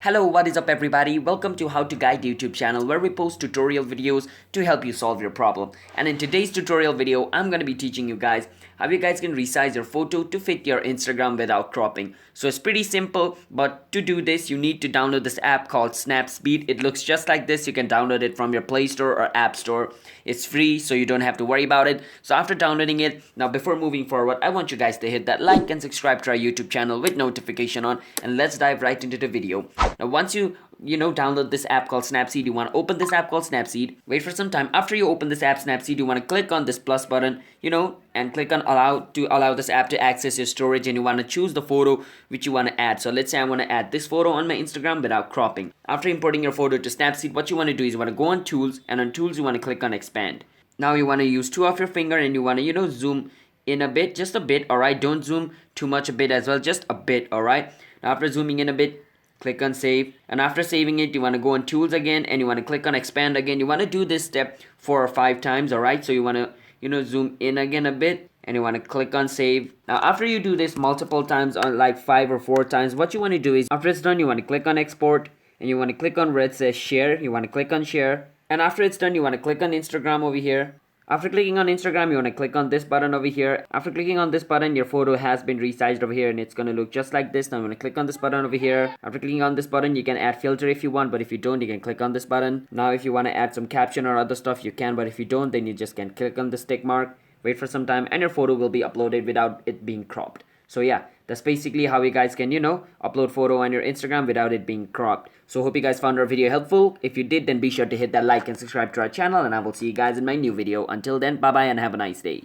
Hello, what is up everybody? Welcome to How to Guide YouTube channel where we post tutorial videos to help you solve your problem. And in today's tutorial video, I'm going to be teaching you guys how you guys can resize your photo to fit your Instagram without cropping. So it's pretty simple, but to do this, you need to download this app called Snapseed. It looks just like this. You can download it from your Play Store or App Store. It's free, so you don't have to worry about it. So after downloading it, now before moving forward, I want you guys to hit that like and subscribe to our YouTube channel with notification on, and let's dive right into the video. Now once you download this app called Snapseed, you want to open this app called Snapseed. Wait for some time. After you open this app Snapseed, you want to click on this plus button, and click on allow this app to access your storage, and you want to choose the photo which you want to add. So let's say I want to add this photo on my Instagram without cropping. After importing your photo to Snapseed, what you want to do is you want to go on tools, and on tools you want to click on expand. Now you want to use two of your finger, and you want to zoom in a bit, just a bit. All right, don't zoom too much, a bit as well, just a bit. All right, now after zooming in a bit, click on save, and after saving it, you want to go on tools again, and you want to click on expand again. You want to do this step 4 or 5 times. All right, so you want to zoom in again a bit, and you want to click on save. Now after you do this multiple times, on like 5 or 4 times, what you want to do is after it's done, you want to click on export, and you want to click on where it says share. You want to click on share, and after it's done, you want to click on Instagram over here. After clicking on Instagram, you want to click on this button over here. After clicking on this button, your photo has been resized over here, and it's going to look just like this. Now I'm going to click on this button over here. After clicking on this button, you can add filter if you want, but if you don't, you can click on this button. Now if you want to add some caption or other stuff, you can, but if you don't, then you just can click on the tick mark, wait for some time, and your photo will be uploaded without it being cropped. So yeah, that's basically how you guys can, upload photo on your Instagram without it being cropped. So hope you guys found our video helpful. If you did, then be sure to hit that like and subscribe to our channel, and I will see you guys in my new video. Until then, bye bye and have a nice day.